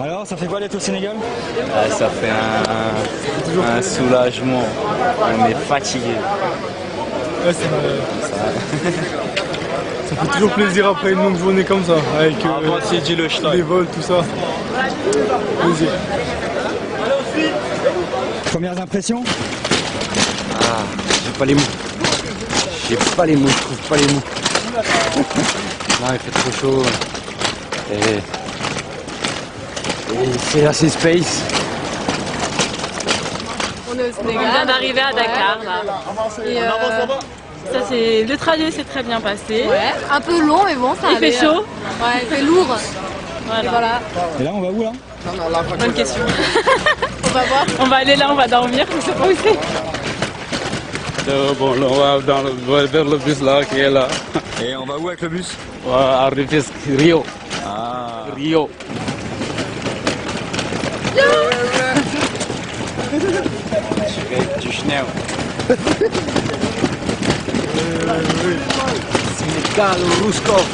Alors, ça fait quoi d'être au Sénégal? Ça fait un soulagement. On est fatigué. Ouais, ça fait toujours plaisir après une longue journée comme ça, avec les vols, tout ça. Plaisir. Premières impressions? J'ai pas les mots. J'ai pas les mots, je trouve pas les mots. Non, il fait trop chaud. Et c'est assez space. On est au Sénégal. On vient d'arriver à Dakar là. Et ça c'est le trajet s'est très bien passé. Ouais, un peu long mais bon ça. Il fait chaud. Ouais, il fait lourd. Voilà. Et là, on va où là? Bonne question. On va voir. On va aller là, on va dormir. Je sais pas où c'est. Bon, on va vers le bus là qui est là. Et on va où avec le bus? On va à Rufisque, Rio. Ah. Rio. Du Schnell. Sénégal, Rouskov.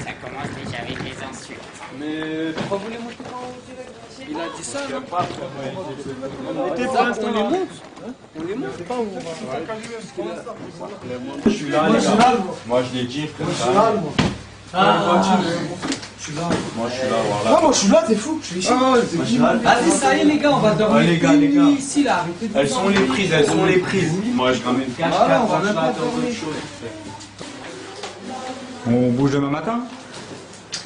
Ça commence déjà avec les insultes. Mais pourquoi vous les montez pas en direct? Il a dit ça, non? On était pour l'instant, on les monte. On les monte. Je suis là, les gars. Moi je l'ai dit, frère. Je suis là, moi. Je suis là. Moi je suis là, voilà. Non, moi je suis là, t'es fou. Je suis ici. Allez, ça y est, les gars, on va dormir les gars, ici, là. Arrêtez de Elles sont les prises, elles sont les prises. Moi je ramène cache Voilà, on va même pas d'autres dormir. choses. On bouge demain matin?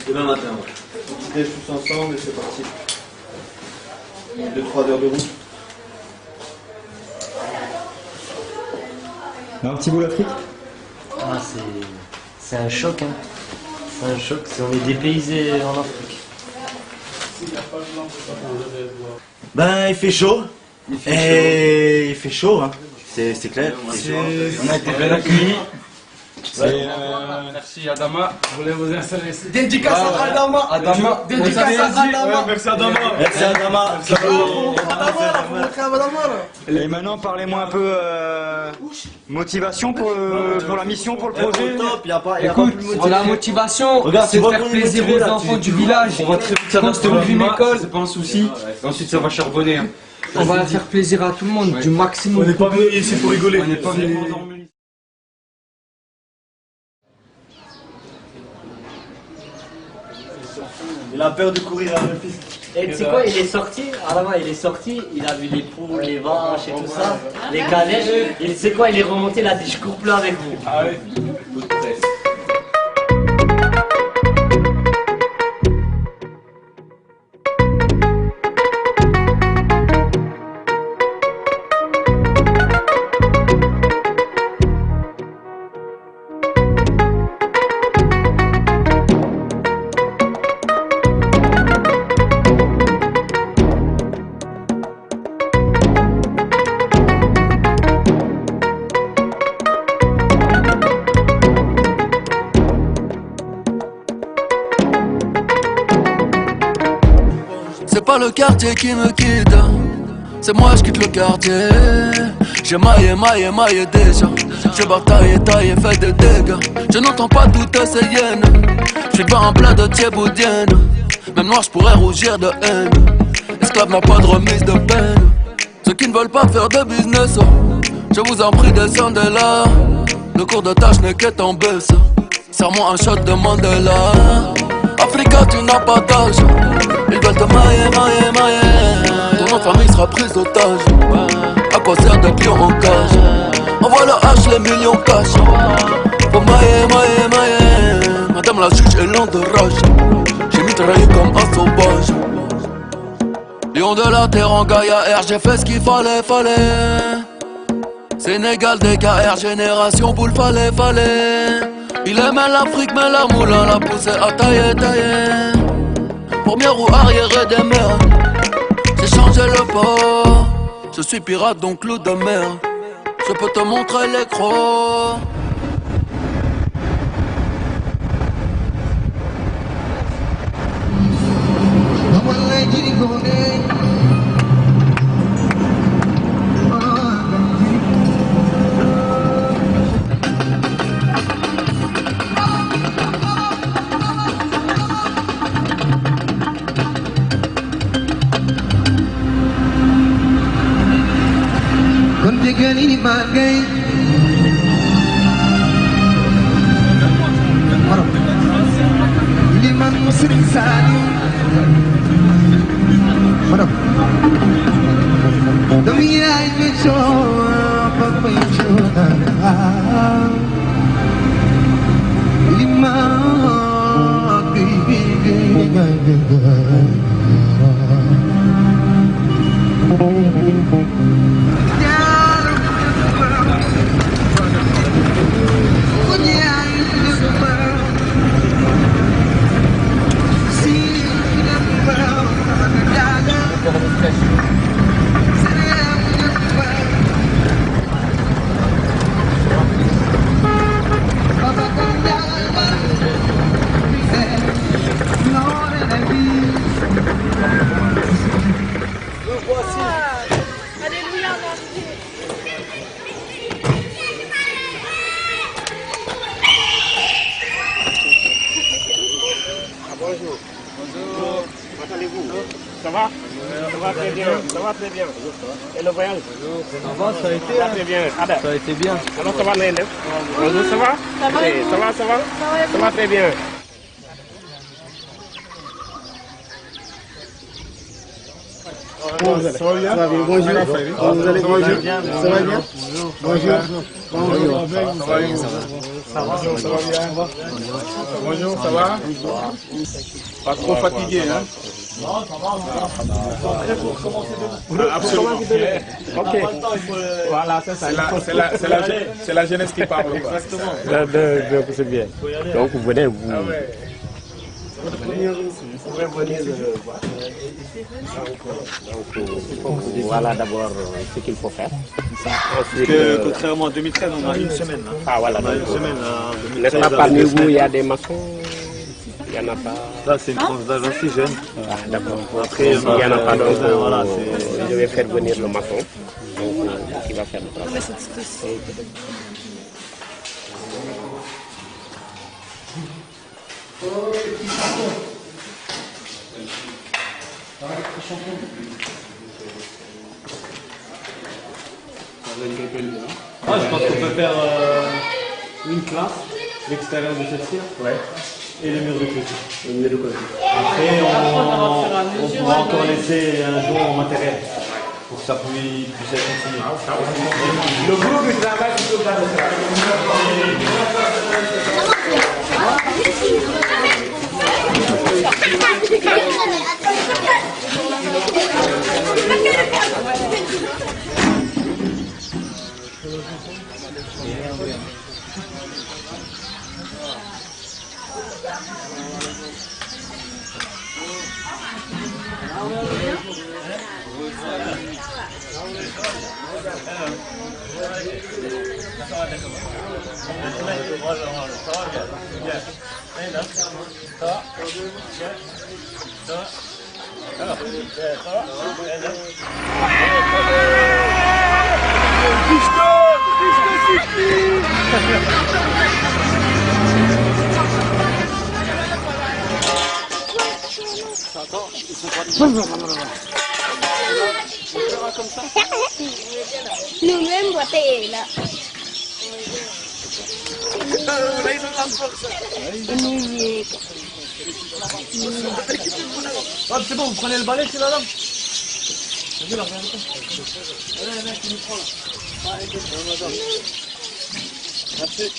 Demain matin, ouais. On se tous ensemble et c'est parti. 2-3 heures de route. Un petit bout l'Afrique? Ah, c'est un choc, hein. C'est un choc, on est dépaysé en Afrique. Ben, il fait chaud. Il fait chaud, hein. C'est clair. On a été bien accueillis. Merci Adama, je voulais vous installer ici. Dédicace à Adama. Dédicace à Adama. Merci Adama. Merci Adama. Et maintenant, parlez-moi un peu motivation pour la mission, pour le projet. Écoute, la motivation, c'est de faire plaisir aux enfants du village. On va très vite s'adapter une école, c'est pas un souci. Ensuite ça va charbonner. On va faire plaisir à tout le monde, du maximum. On n'est pas venu ici pour rigoler. On n'est pas venu pour dormir. Il a peur de courir à Rufisque. Et tu sais quoi, il est sorti, il est sorti, il a vu les poules, les vaches et tout ça, les calèches, et tu sais quoi, il est remonté, il a dit je cours plus avec vous. Ah oui. Coup de presse. C'est pas le quartier qui me quitte, c'est moi je quitte le quartier. J'ai maillé déjà. J'ai bataillé, taillé, fait des dégâts. Je n'entends pas toutes ces hyènes. J'suis pas en plein de thieboudienne. Même noir j'pourrais rougir de haine. Esclave n'a pas de remise de peine. Ceux qui ne veulent pas faire de business, je vous en prie descendez là. Le cours de tâche n'est qu'être en baisse. Serre-moi un shot de Mandela. Africa tu n'as pas d'âge. Ils veulent te mailler. Ton nom de famille sera prise d'otage. À quoi sert d'être lion en cage? Envoie le H, les millions cash. Faut mailler. Madame la juge est lente de rage. J'ai mitraillé comme un sauvage. Lion de la terre en Gaïa R, j'ai fait ce qu'il fallait. Sénégal, DKR, génération boule, fallait. Il aimait l'Afrique, mais la moulin l'a poussé à tailler. Première roue arrière des mers. J'ai changé le port. Je suis pirate donc loup de mer. Je peux te montrer les crocs. Ça va? Ça va très bien, ça va très bien. Et le voyage? Ça va, ça a été, ça va très bien. Ça a été bien. Alors ça va, Néné? Bonjour, ça va? Ça va? Ça va, ça va? Ça va très bien. Ça va bien? Ça va bien, bonjour. Vous allez bien? Ça va bien? Bonjour. Bonjour. Ça va bien? Ça va bien? Bonjour, ça va? Pas trop fatigué, hein? Non, ça va. Absolument. Ok. Voilà, c'est la jeunesse qui parle. Exactement. C'est bien. Donc vous venez, vous... Vous pouvez venir voilà d'abord ce qu'il faut faire. Parce que contrairement à 2013, on a une semaine. Hein. Ah voilà, on a une semaine. N'est-ce pas parmi vous, il y a des maçons? Il n'y en a pas. Là, c'est une tranche d'âge assez jeune. Ah, d'accord. Après, il n'y en a pas, donc voilà, je vais faire venir le maçon. Donc, qui va faire le travail. Je pense qu'on peut faire une classe, l'extérieur de celle-ci, et les murs de côté. Après, on pourra encore laisser un jour en matériel pour que ça puisse être continué. Le groupe du travail, c'est tout Nous-mêmes, voter là. C'est bon, vous prenez le balai, c'est là, madame? Merci.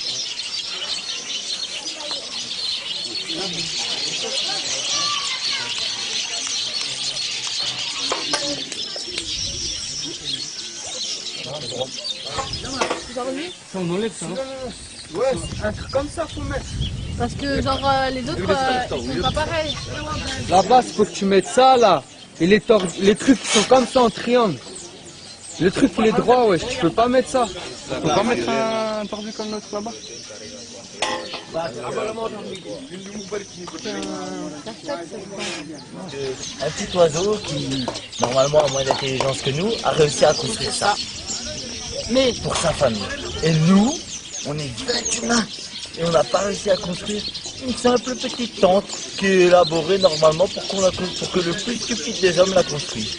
On enlève ça. Ouais, un truc comme ça faut mettre. Parce que genre les autres ils sont pas pareils. Là-bas, il faut que tu mettes ça là. Et les trucs qui sont comme ça en triangle. Le truc il est droit, ouais, tu peux pas mettre ça. Tu peux pas mettre un tordu comme l'autre là-bas. Un petit oiseau qui, normalement a moins d'intelligence que nous, a réussi à construire ça. Mais pour sa famille. Et nous, on est 20 humains. Et on n'a pas réussi à construire une simple petite tente qui est élaborée normalement pour que le plus stupide des hommes la construise.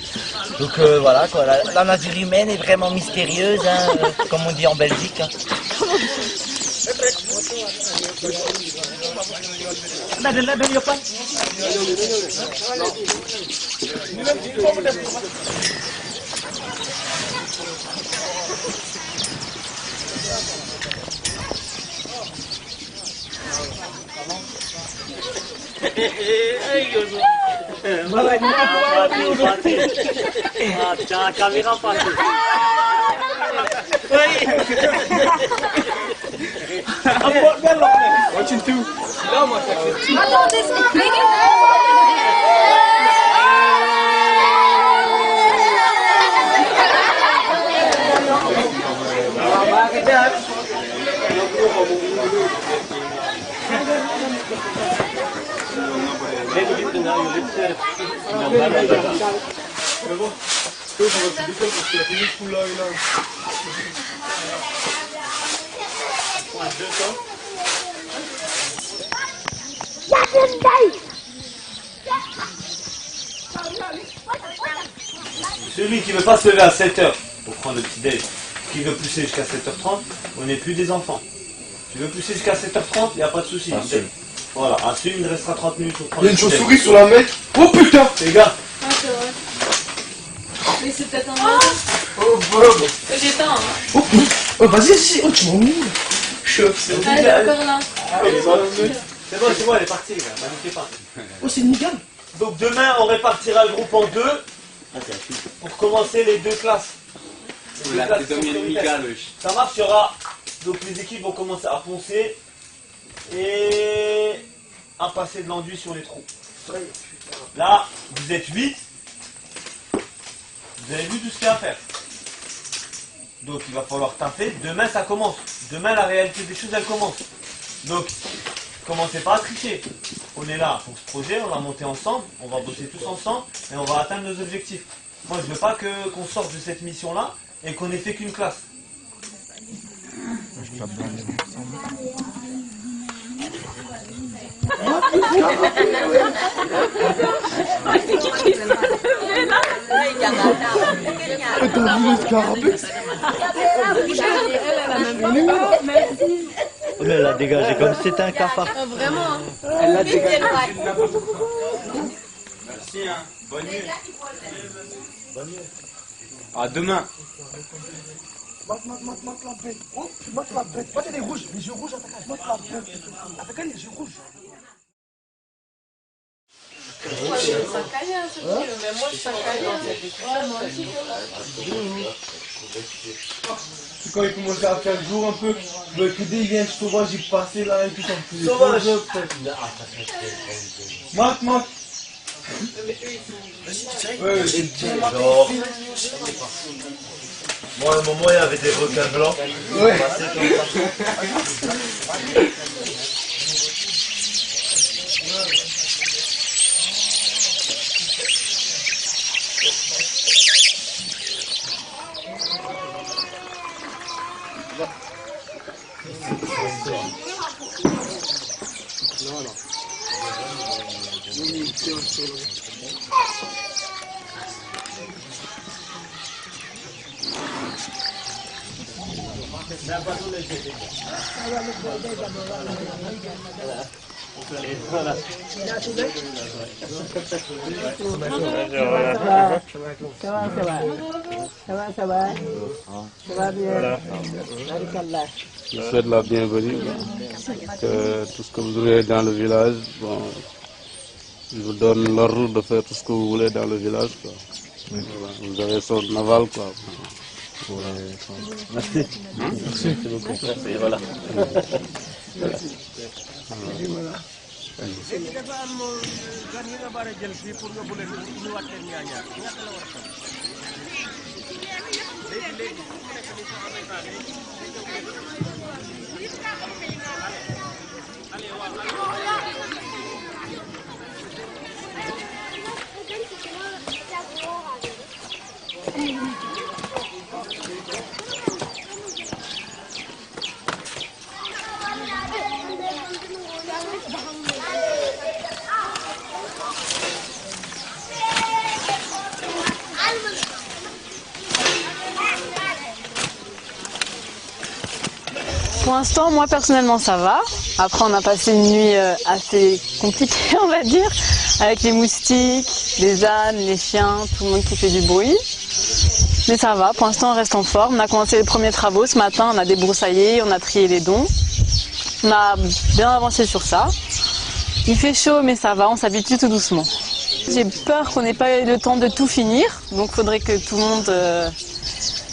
Donc voilà quoi, la nature humaine est vraiment mystérieuse, hein, comme on dit en Belgique. Hein. Tiens, la caméra passe. Watching too. Celui qui ne veut pas se lever à 7h pour prendre le petit déj, qui veut pousser jusqu'à 7h30, on n'est plus des enfants. Tu veux pousser jusqu'à 7h30, il n'y a pas de souci. Voilà, assume, il restera 30 minutes pour prendre Il y a une chauve-souris sur la mec. Oh putain, les gars. Ah, c'est vrai. Mais c'est peut-être un Oh Bob. J'éteins. Oh vas-y, si. Oh tu m'en moules. Elle est encore là. C'est bon, elle est partie, les gars, paniquez pas. Oh c'est une migale. Donc demain, on répartira le groupe en deux pour commencer les deux classes. Ça marche, il y aura. Donc les équipes vont commencer à poncer et à passer de l'enduit sur les trous. Là, vous êtes 8. Vous avez vu tout ce qu'il y a à faire. Donc il va falloir taffer. Demain, ça commence. Demain, la réalité des choses, elle commence. Donc, commencez pas à tricher. On est là pour ce projet, on va monter ensemble, on va bosser tous ensemble et on va atteindre nos objectifs. Moi, je veux pas qu'on sorte de cette mission-là et qu'on ait fait qu'une classe. T'as vu le scarabée? Mais elle a dégagé comme si c'était un cafard. Vraiment. Elle l'a dégagé. Merci, hein. Bonne nuit. À demain. Mate la bête. Oh, mate la bête. Pas les rouges, les yeux rouges, attaque. Mate la bête. Attaque les yeux rouges. Mais moi je saccage dans cette Quand il commençait à faire jour un peu, le PD il vient sauvage, il passait là et tout ça. Sauvage. Mate. Ouais, Genre. Moi, à un moment, il y avait des requins blancs. Ouais. Ça va bien. Je vous souhaite la bienvenue. Que tout ce que vous voulez dans le village, bon, je vous donne l'ordre de faire tout ce que vous voulez dans le village. Quoi. Voilà, vous avez son aval. Quoi. Merci. Merci beaucoup. Merci, voilà. Pour l'instant, moi personnellement ça va. Après on a passé une nuit assez compliquée on va dire, avec les moustiques, les ânes, les chiens, tout le monde qui fait du bruit. Mais ça va, pour l'instant on reste en forme. On a commencé les premiers travaux ce matin, on a débroussaillé, on a trié les dons. On a bien avancé sur ça. Il fait chaud mais ça va, on s'habitue tout doucement. J'ai peur qu'on n'ait pas eu le temps de tout finir, donc il faudrait que tout le monde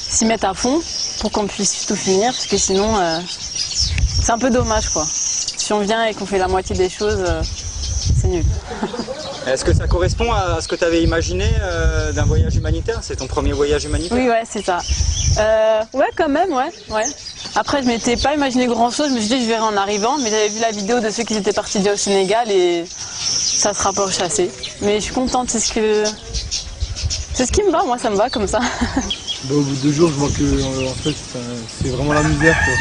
s'y mette à fond pour qu'on puisse tout finir, parce que sinon c'est un peu dommage quoi. Si on vient et qu'on fait la moitié des choses, c'est nul. Est-ce que ça correspond à ce que tu avais imaginé d'un voyage humanitaire? C'est ton premier voyage humanitaire? Oui, ouais, c'est ça. Ouais, quand même, ouais. Après, je m'étais pas imaginé grand-chose, je me suis dit je verrai en arrivant, mais j'avais vu la vidéo de ceux qui étaient partis déjà au Sénégal et ça se rapproche assez. Mais je suis contente, c'est ce qui me va, moi ça me va comme ça. Bah, au bout de 2 jours, je vois que en fait, c'est vraiment la misère, quoi.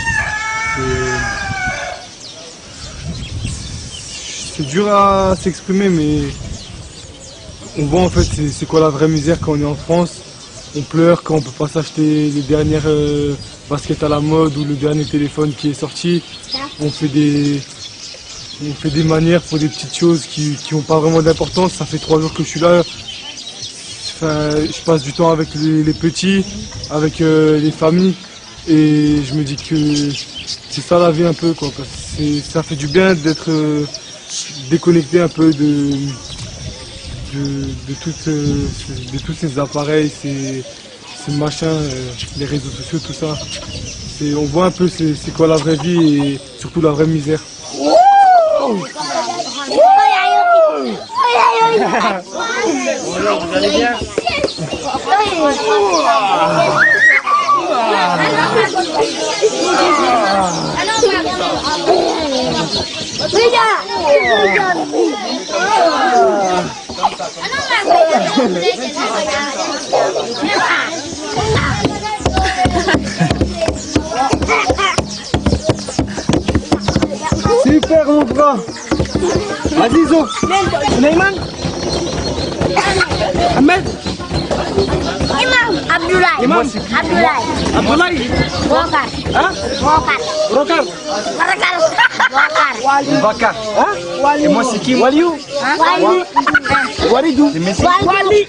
C'est dur à s'exprimer, mais on voit en fait c'est quoi la vraie misère quand on est en France. On pleure quand on peut pas s'acheter les dernières baskets à la mode ou le dernier téléphone qui est sorti. On fait des manières pour des petites choses qui n'ont pas vraiment d'importance. Ça fait 3 jours que je suis là. Enfin, je passe du temps avec les petits, avec les familles, et je me dis que c'est ça la vie un peu, quoi. Parce que ça fait du bien d'être déconnecté un peu de tous ces appareils, ces machins, les réseaux sociaux, tout ça. On voit un peu c'est quoi la vraie vie et surtout la vraie misère. Bonjour, vous allez bien? Super mon frère. Vas-y Zo. Neyman. Ahmed. Imam Abdoulaye. Imam Abdoulaye. Abdoulaye. Bokar. Hein? Bokar. Rokar. Bokar. Bakar. Hein? Et moi c'est qui? Waliou. Wali. Walidou. Wali.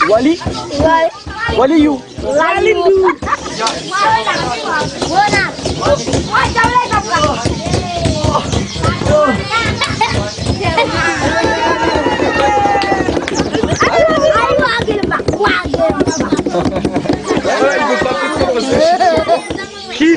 Wali. Waliou. Walidou. Bona. Qui?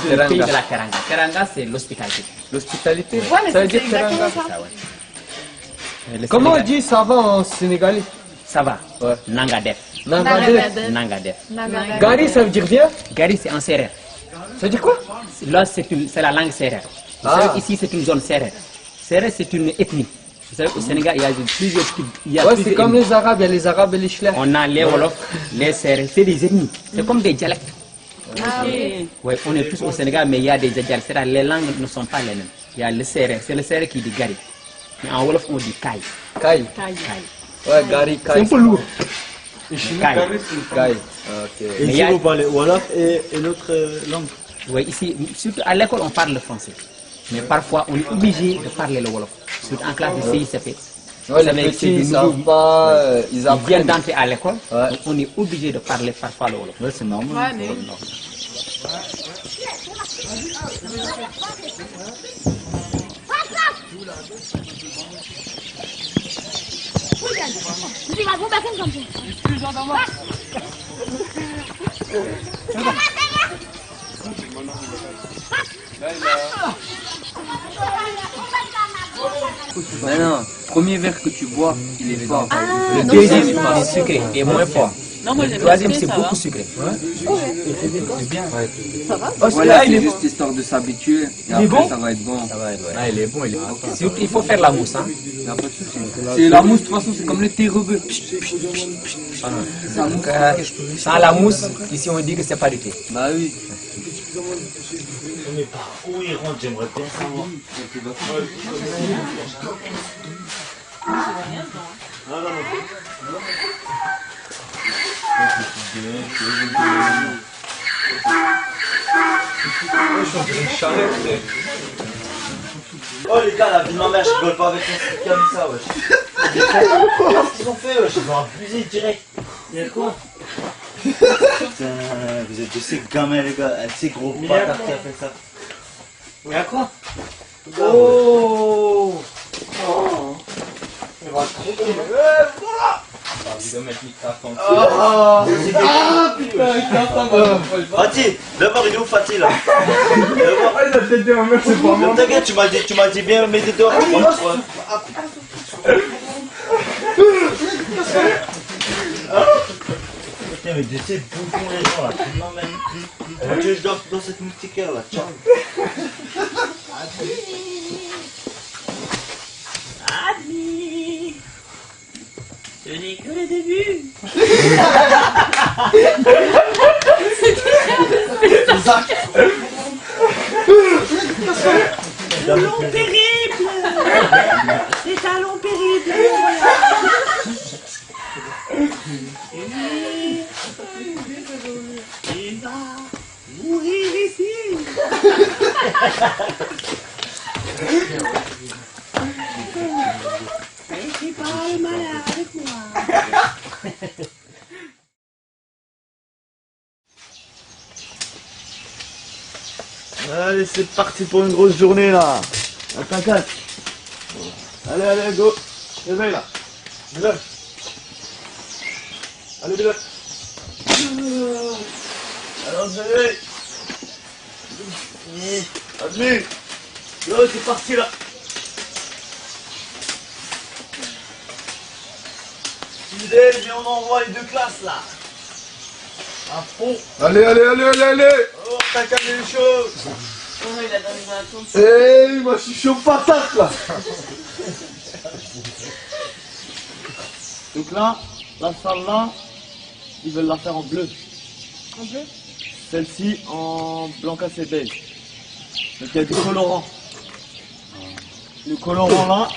Le pays de la Teranga. Teranga, c'est l'hospitalité. L'hospitalité, Ouais, mais ça veut c'est dire Teranga. exactement ça, ouais. Comment on dit ça va en sénégalais? Ça va. Ouais. Nangadef. Nangadef. Nangadef. Gari, ça veut dire viens? Gari, c'est en sérère. Ça veut dire quoi? Là, c'est la langue sérère. Ah. Ici, c'est une zone sérère. Sérère, c'est une ethnie. Vous savez, au Sénégal, il y a plusieurs types. Ouais, c'est comme les Arabes, il y a les Arabes et les Chlefs. On a les Wolofs, les Sérères, c'est des ethnies. C'est comme des dialectes. Ah oui. Ouais, on est tous au Sénégal, mais il y a des dialectes. C'est-à-dire les langues ne sont pas les mêmes. Il y a le Sérère, c'est le Sérère qui dit Gari. Mais en Wolof, on dit Kai. Kai. Ouais, Gari, Kai. C'est un peu lourd. Kai. Kai. Ok. Et ici, vous parlez Wolof et l'autre langue. Oui, ici, surtout à l'école, on parle le français. Mais parfois, on est obligé de parler le Wolof. Surtout en classe de CICP. Ouais, les petits, ils savent pas, ils apprennent. Viennent d'entrer à l'école, donc on est obligé de parler parfois le Wolof. Ouais, c'est normal. Ouais, mais... Mais non, premier verre que tu bois, il est fort. Le deuxième, il est sucré et moins fort. Non, moi Le j'aime troisième, bien, c'est ça beaucoup va. sucré. C'est bien. Ça va? Voilà, c'est juste histoire de s'habituer. Et Il est après, bon ça va être bon. Ah, il est bon, il est bon. Surtout, il faut faire la mousse. Hein. Y a pas de souci. C'est la mousse, de toute façon, c'est comme le thé rebeu. Donc, sans la mousse, ici on dit que c'est pas du thé. Bah oui. Mais par où il rentre, j'aimerais bien savoir. Oh les gars, la vie de ma mère, je rigole pas avec un truc comme ça, wesh. Qu'est-ce qu'ils ont fait, wesh? Ils ont abusé direct. Il y a quoi? Putain, vous êtes de ces gamins, les gars, ces gros bâtards qui a fait ça. Il y a quoi? Oh! Oh! Il va croquer. Voilà! Ah putain, Fatih, d'abord il est où Fatih là? Il a fait deux en même, c'est pas moi. T'inquiète, tu m'as dit bien, mets des dehors. Putain, mais de ces bouffons les gens là, tu m'emmènes. Tu veux que je dors dans cette moustiquaire là, tiens. Adi, ce n'est que le début. Le long périple. C'est un long périple. Il va mourir ici. Et tu parles malin avec moi. Allez, c'est parti pour une grosse journée là. T'inquiète. Allez, allez, go. Réveille là. Bilal. Allez, Bilal. Alors, réveille. Admis. Yo, c'est parti là. Fidèle, viens, on envoie les deux classes là. À fond. Allez, allez, allez, allez, allez. Oh, t'as calmé les choses. Oh, il a donné une attention. Hey, moi je suis chaud patate là. Donc là, la salle là, ils veulent la faire en bleu. En bleu? Celle-ci en blanc cassé beige. Donc il y a du colorant. Le colorant là.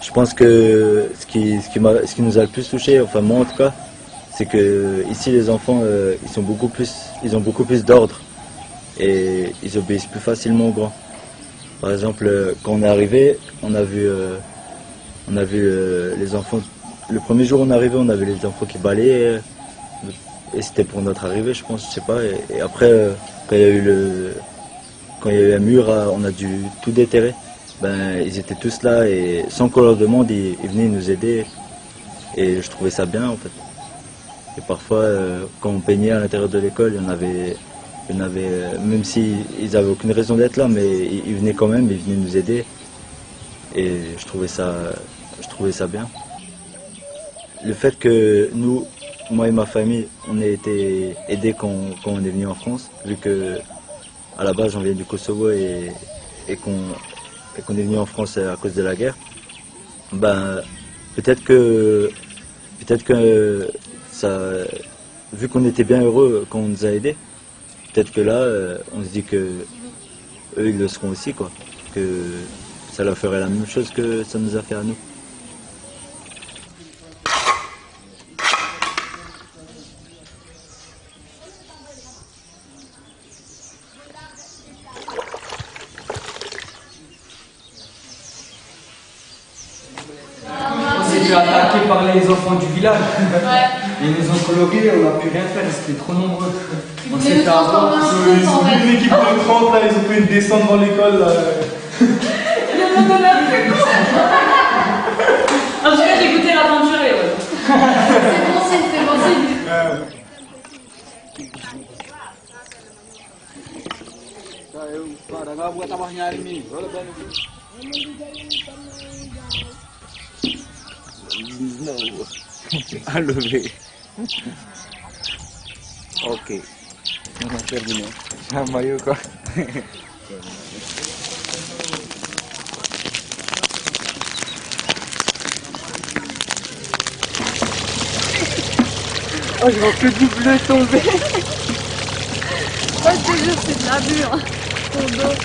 je pense que ce qui nous a le plus touché, enfin moi en tout cas, c'est que ici les enfants ils ont beaucoup plus d'ordre et ils obéissent plus facilement aux grands. Par exemple, quand on est arrivé, on a vu les enfants. Le premier jour où on est arrivé, on avait les enfants qui balayaient et c'était pour notre arrivée, je pense, je sais pas. Et après, quand il y a eu un mur, on a dû tout déterrer. Ben, ils étaient tous là et sans qu'on leur demande, ils venaient nous aider et je trouvais ça bien en fait. Et parfois, quand on peignait à l'intérieur de l'école, il y en avait, même s'ils n'avaient aucune raison d'être là, mais ils venaient quand même, ils venaient nous aider et je trouvais ça bien. Le fait que nous, moi et ma famille, on ait été aidés quand on est venu en France, vu que à la base on vient du Kosovo et qu'on est venu en France à cause de la guerre, ben peut-être que ça, vu qu'on était bien heureux quand on nous a aidés, peut-être que là on se dit que eux ils le seront aussi, quoi, que ça leur ferait la même chose que ça nous a fait à nous. On s'est fait attaquer par les enfants du village. Ils nous ont coloqués, on n'a pu rien faire, ils étaient trop nombreux. On s'est fait avoir. Ils ont vu une équipe de 30 là, ils ont fait une descente dans l'école là. En tout cas, j'ai goûté l'aventuré. C'est bon signe, c'est bon signe. À lever. Ok. On a terminé. Un maillot quoi. Oh, je vois que du bleu tomber. Oh, je te jure, c'est de l'abus, hein, ton dos.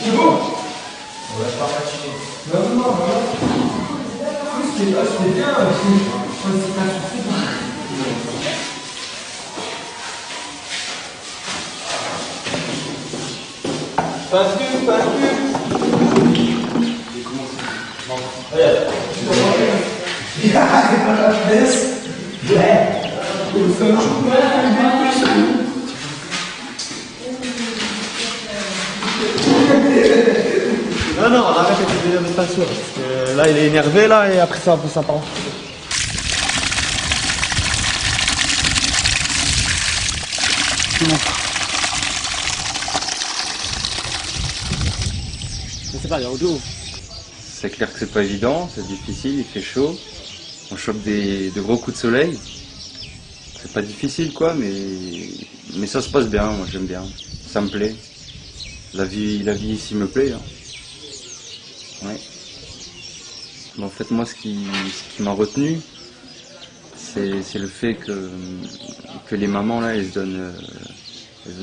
C'est bon. On va pas fatiguer. Non, non, non. C'était bien. Pas de Non, arrête avec les délires de passion. Là, il est énervé, là, et après ça part. C'est clair que c'est pas évident, c'est difficile, il fait chaud. On chope de gros coups de soleil. C'est pas difficile quoi, mais ça se passe bien, moi j'aime bien. Ça me plaît. La vie ici me plaît. Hein. Ouais. Mais en fait moi ce qui m'a retenu, c'est le fait que les mamans là elles donnent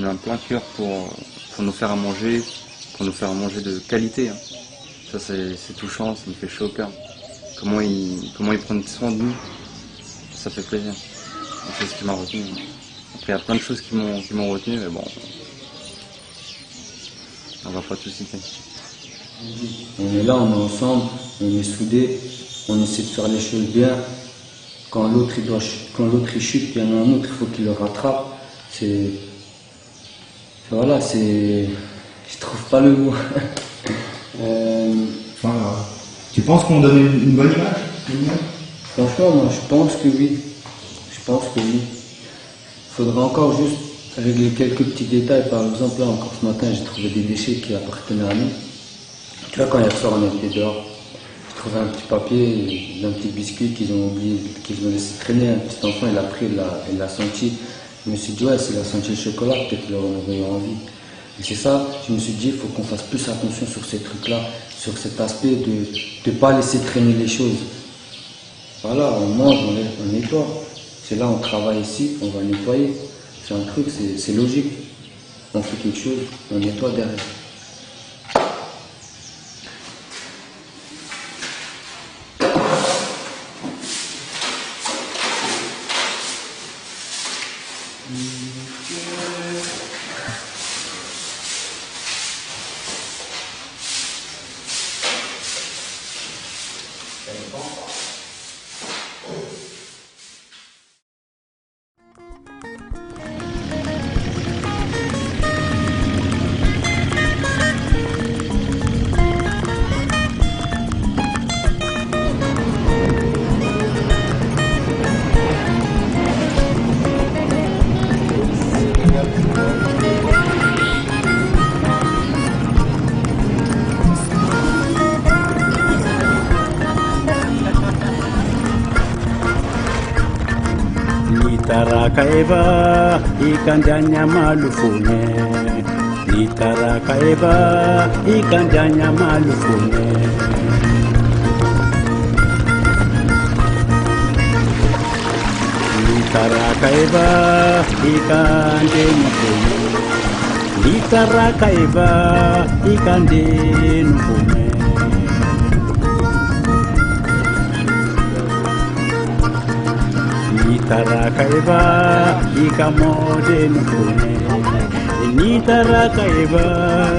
un plein cœur pour nous faire à manger, pour nous faire à manger de qualité. Hein. Ça c'est touchant, ça me fait chaud au cœur. Comment ils prennent soin de nous, ça fait plaisir. C'est ce qui m'a retenu. Après il y a plein de choses qui m'ont retenu, mais bon, on va pas tout citer. On est là, on est ensemble, on est soudés, on essaie de faire les choses bien. Quand l'autre il chute, il y en a un autre, il faut qu'il le rattrape. Voilà, je trouve pas le mot. Tu penses qu'on donne une bonne image? Franchement, moi je pense que oui. Il faudra encore juste régler quelques petits détails. Par exemple, là encore ce matin, j'ai trouvé des déchets qui appartenaient à nous. Tu vois, quand hier soir on était dehors, j'ai trouvé un petit papier d'un petit biscuit qu'ils ont oublié, qu'ils ont laissé traîner. Un petit enfant, il l'a pris, il l'a senti. Je me suis dit, ouais, s'il a senti le chocolat, peut-être qu'il aurait eu envie. Et c'est ça, je me suis dit, il faut qu'on fasse plus attention sur ces trucs-là, sur cet aspect de ne pas laisser traîner les choses. Voilà, on mange, on nettoie. C'est là, on travaille ici, on va nettoyer. C'est un truc, c'est logique. On fait quelque chose, on nettoie derrière. Nitarakaeva ikandanya malufune. Nitarakaeva ikandanya malufune. Nitarakaeva ikandenya fume. Nitarakaeva ikandenya fume. Nitarakaeva ikamode nufune. Nitarakaeva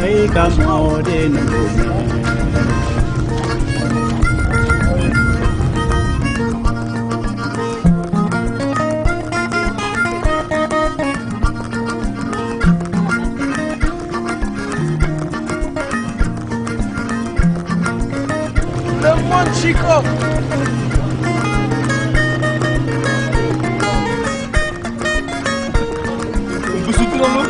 ikamode nufune. Le monde Chico. On peut sauter dans l'eau.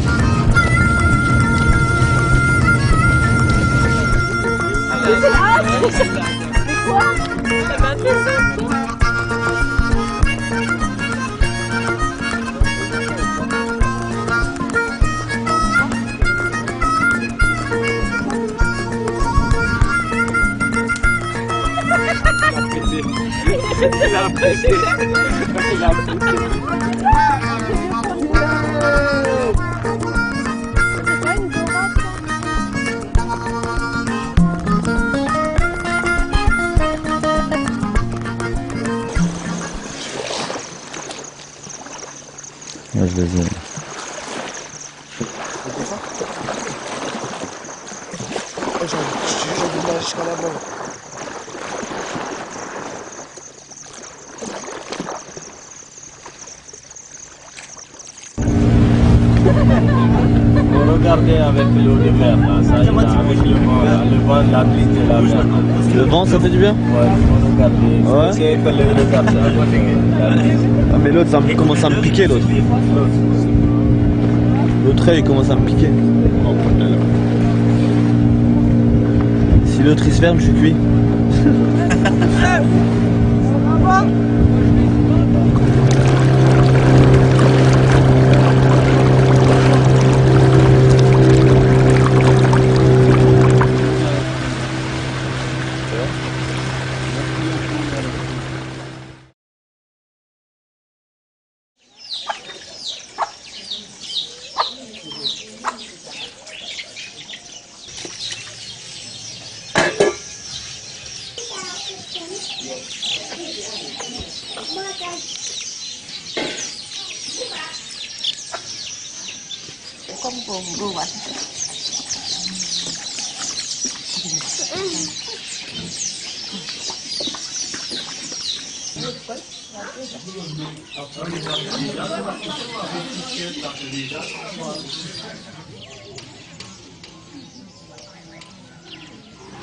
C'est quoi? Ça m'a fait Il a apprécié. Il a apprécié. Ouais, je les ai. J'ai envie de jusqu'à là-bas. regarder avec l'eau de mer, là, ça, avec le vent, la brise de la mer. Le vent, ça fait du bien? Ouais, il faut regarder. Ouais. C'est que le regarde ça. La brise. Ah, mais l'autre, ça commence à me piquer, l'autre. L'autre œil commence à me piquer. Si l'autre il se ferme, je suis cuit.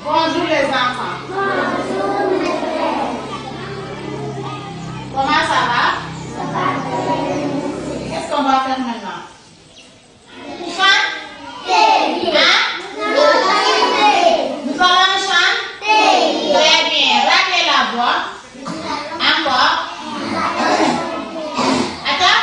Bonjour les enfants. Bonjour mes frères. Comment ça va? Ça va. Qu'est-ce qu'on va faire maintenant? Chanter. Hein? Nous allons chanter. Très bien. Rappelez la voix. Encore. Attends.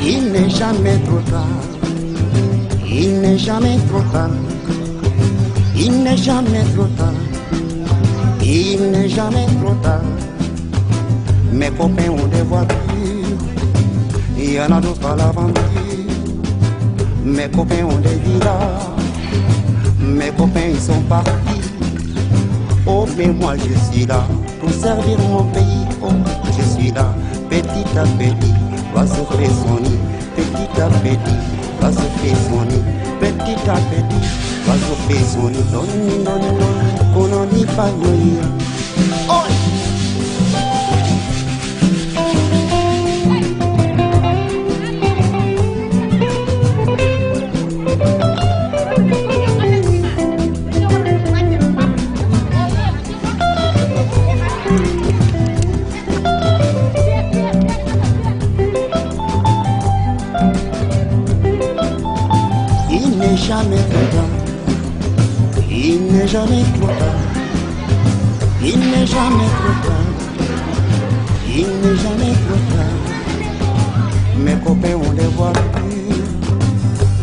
Il n'est jamais trop tard, il n'est jamais trop tard, il n'est jamais trop tard, il n'est jamais trop tard. Mes copains ont des voitures, il y en a d'autres à l'aventure. Mes copains ont des villas, mes copains ils sont partis. Oh mais moi je suis là pour servir mon pays, oh je suis là petit à petit. Va se faire son nid, petit à petit, va se faire son nid, petit à petit, va se faire son nid, non, non, non, qu'on n'en dit pas noyer. Oh! Jamais trop tard, il n'est jamais trop tard, il n'est jamais trop tard, il n'est jamais trop tard. Mes copains ont des voitures,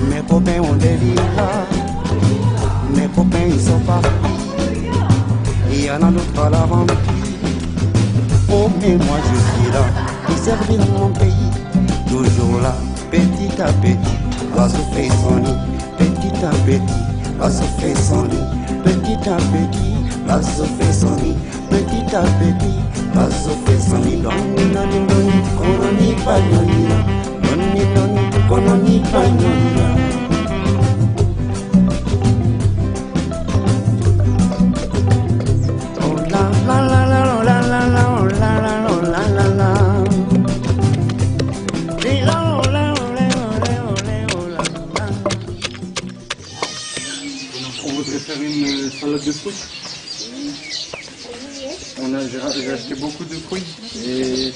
mes copains ont des villas, mes copains ils sont partis, il y en a d'autres à l'aventure. Oh mais moi je suis là pour servir mon pays, toujours là, petit à petit, va se faire son nid. Petit à petit, va se faire son lit. Petit à petit, va se faire son lit. Petit à petit, va se faire son lit. Doni, doni, doni, kononi pa yonira. Doni, doni, kononi pa yonira. Oh la la la la la la la oh la la la la la la. On voudrait faire une salade de fruits. J'ai acheté beaucoup de fruits et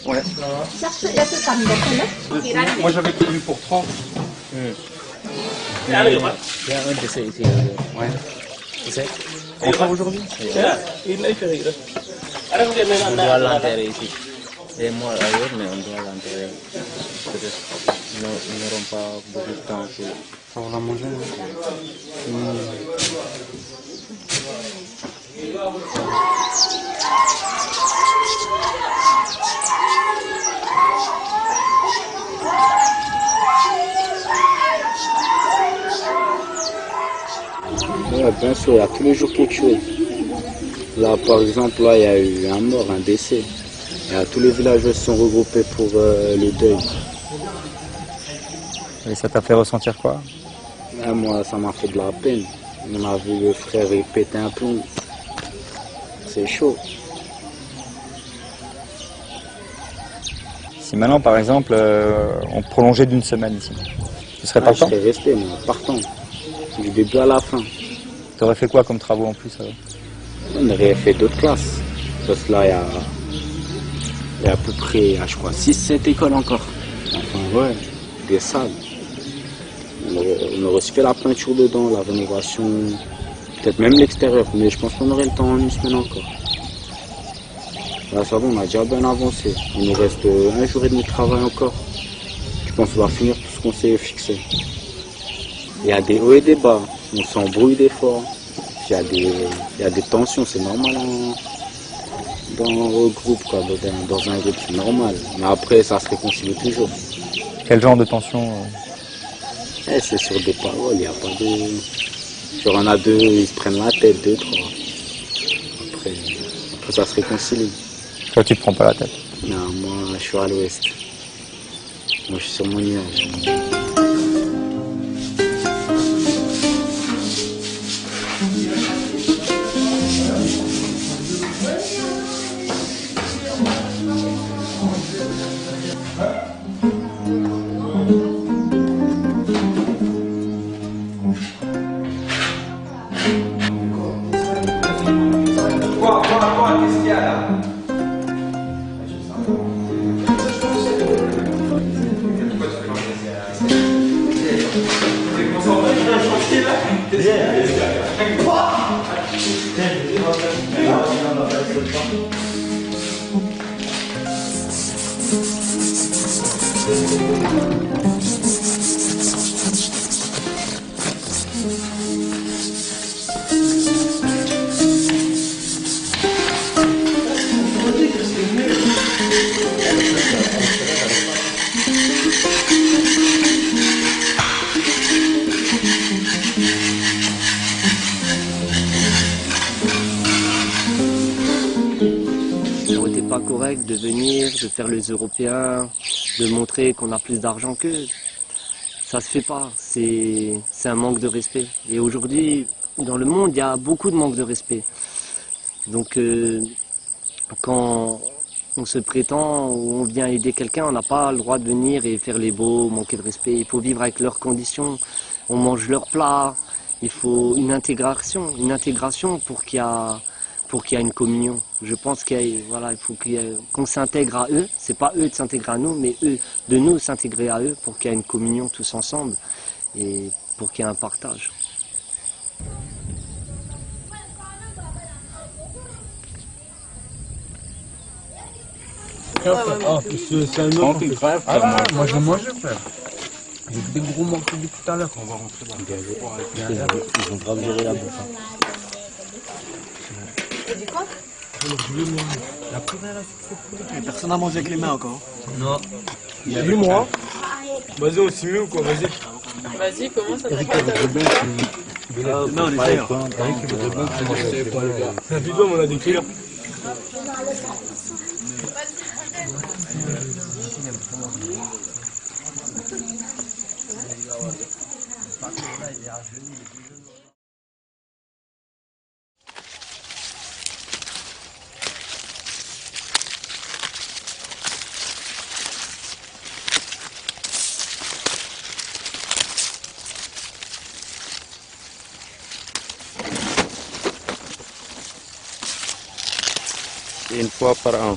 ouais. Moi j'avais prévu pour 30. Il y a un décès ici. Ouais. Tu sais? Encore aujourd'hui? On doit l'enterrer ici. Et moi ailleurs, mais on doit l'enterrer. Peut-être ils n'auront pas beaucoup de temps pour la manger. Ouais, bien sûr, il y a tous les jours quelque chose. Là, par exemple, là, il y a eu un mort, un décès. Et tous les villageois se sont regroupés pour le deuil. Et ça t'a fait ressentir quoi? Moi, ça m'a fait de la peine. On a vu le frère péter un plomb. C'est chaud. Si maintenant, par exemple, on prolongeait d'une semaine ici, tu serais partant? Je serais resté, moi, partant. Du début à la fin. Tu aurais fait quoi comme travaux en plus alors? On aurait fait d'autres classes. Parce que là, il y a à peu près, je crois, 6-7 écoles encore. Enfin, ouais, des salles. On aurait aussi fait la peinture dedans, la rénovation, peut-être même l'extérieur. Mais je pense qu'on aurait le temps en une semaine encore. Là, ça va, on a déjà bien avancé. Il nous reste 1 jour et demi de travail encore. Je pense qu'on va finir tout ce qu'on s'est fixé. Il y a des hauts et des bas. On s'embrouille des fois. Il y a des tensions, c'est normal dans un groupe, quoi. Dans un groupe, c'est normal. Mais après, ça se réconcilie toujours. Quel genre de tension C'est sur des paroles, il n'y a pas de... Genre, on a deux, ils se prennent la tête, 2, 3. Après, ça se réconcilie. Toi, tu te prends pas la tête? Non, moi, je suis à l'ouest. Moi, je suis sur mon nuage. Qu'est-ce qu'il y a là? Ça n'aurait été pas correct de venir, de faire les Européens, de montrer qu'on a plus d'argent qu'eux. Ça se fait pas, c'est un manque de respect. Et aujourd'hui, dans le monde, il y a beaucoup de manque de respect. Donc quand on se prétend ou on vient aider quelqu'un, on n'a pas le droit de venir et faire les beaux, manquer de respect. Il faut vivre avec leurs conditions, on mange leurs plats. Il faut une intégration pour qu'il y ait une communion. Je pense qu'il faut qu'on s'intègre à eux. C'est pas eux de s'intégrer à nous, mais eux de nous s'intégrer à eux pour qu'il y ait une communion tous ensemble et pour qu'il y ait un partage. C'est un autre. Moi je mange, frère. J'ai des gros morceaux depuis tout à l'heure. On va rentrer dans le Ils ont grave géré la bouffe. Tu dis quoi? Personne n'a mangé avec les mains encore. Non. Il y a plus moi. Vas-y, on s'y met ou quoi? Vas-y. Vas-y, commence à Eric, non, on essaye. Eric, il voudrait bien que tu manges pas, les gars. C'est un vidéo, mais on a des clients. Une fois par an,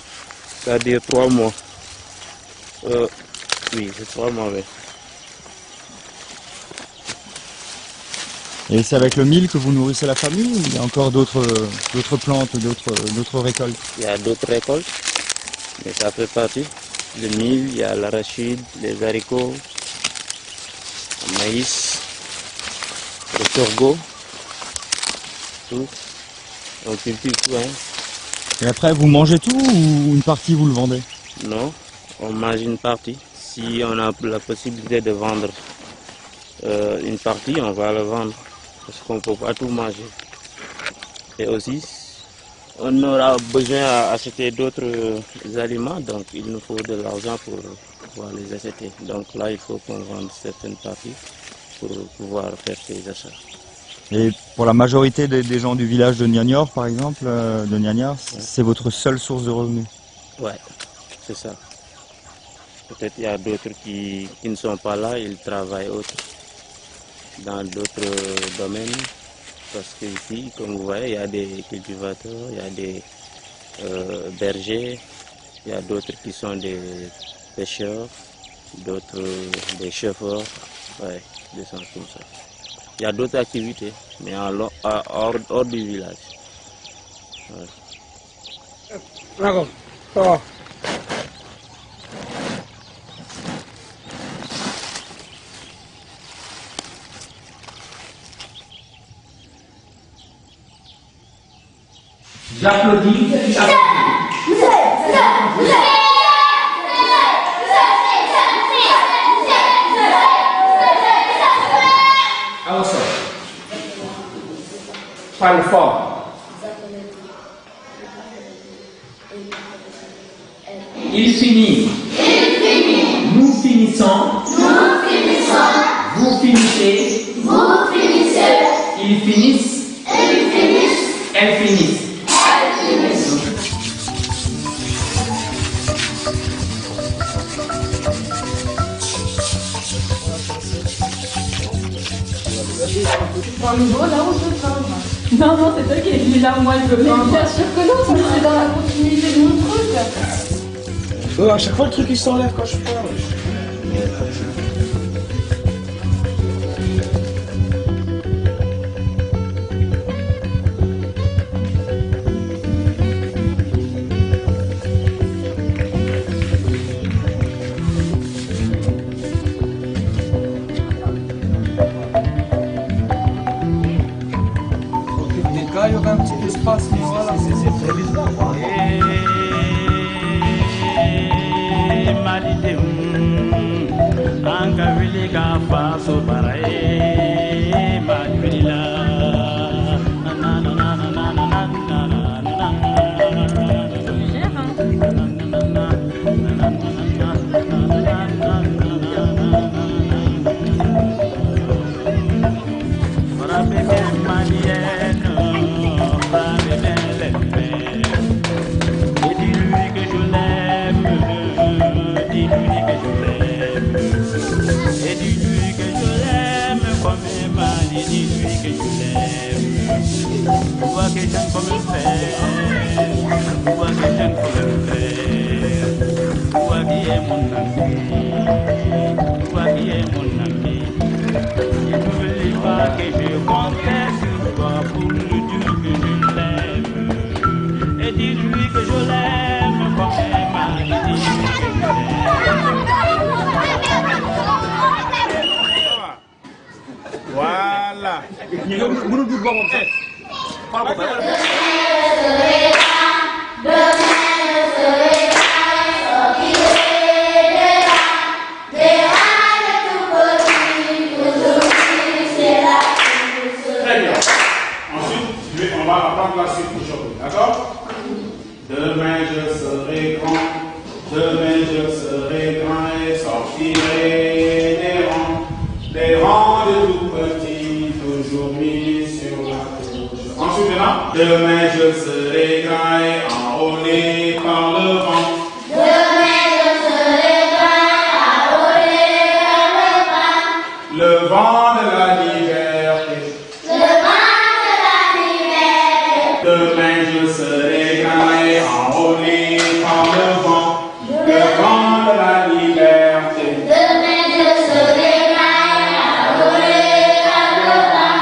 c'est-à-dire 3 mois. Oui, c'est 3 mois, oui. Et c'est avec le mil que vous nourrissez la famille ou il y a encore d'autres plantes, d'autres récoltes? Il y a d'autres récoltes, mais ça fait partie. Le mil, il y a l'arachide, les haricots, le maïs, le sorgho, tout. On cultive tout. Hein. Et après, vous mangez tout ou une partie vous le vendez? Non, on mange une partie. Si on a la possibilité de vendre une partie, on va le vendre. Parce qu'on ne peut pas tout manger. Et aussi, on aura besoin d'acheter d'autres aliments, donc il nous faut de l'argent pour pouvoir les acheter. Donc là, il faut qu'on vende certaines parties pour pouvoir faire ces achats. Et pour la majorité des gens du village de Niagnor, par exemple, de Niagnor, c'est votre seule source de revenus? Ouais, c'est ça. Peut-être il y a d'autres qui ne sont pas là, ils travaillent dans d'autres domaines. Parce que ici, comme vous voyez, il y a des cultivateurs, il y a des bergers, il y a d'autres qui sont des pêcheurs, d'autres des chauffeurs, ouais, des gens comme ça. Il y a d'autres activités, mais hors du village. Ouais. D'accord, ça va. J'applaudis. Also, parle fort. Il finit. Nous finissons. Vous finissez. Ils finissent. Elles finissent. Tu prends un nouveau là ou je prends? Non, c'est toi qui es venu là, moi je veux bien. Bien sûr que non, c'est dans la continuité de mon truc. À chaque fois le truc il s'enlève quand je parle. Là, il y aurait un petit espace, mais voilà. C'est très bizarre. Voilà. Très bien. Ensuite, on va apprendre la suite aujourd'hui. D'accord? Demain je serai grand. Demain je serai grand et sortirai des rangs de tout petits, toujours mis sur la touche. Ensuite, là, demain je serai grand et enrôlé par le vent. Demain je serai grand, enrôlé par le vent. Le vent de la liberté. Le vent de la liberté. Demain je serai grand et enrôlé par le vent. Le vent de la liberté. Demain je serai grand, enrôlé par le vent.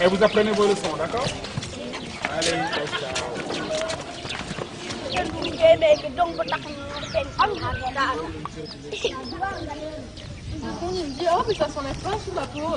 vous apprenez vos leçons, d'accord? Allez, ciao, ciao. On me dit, oh, mais ça s'enlève pas sous ma peau.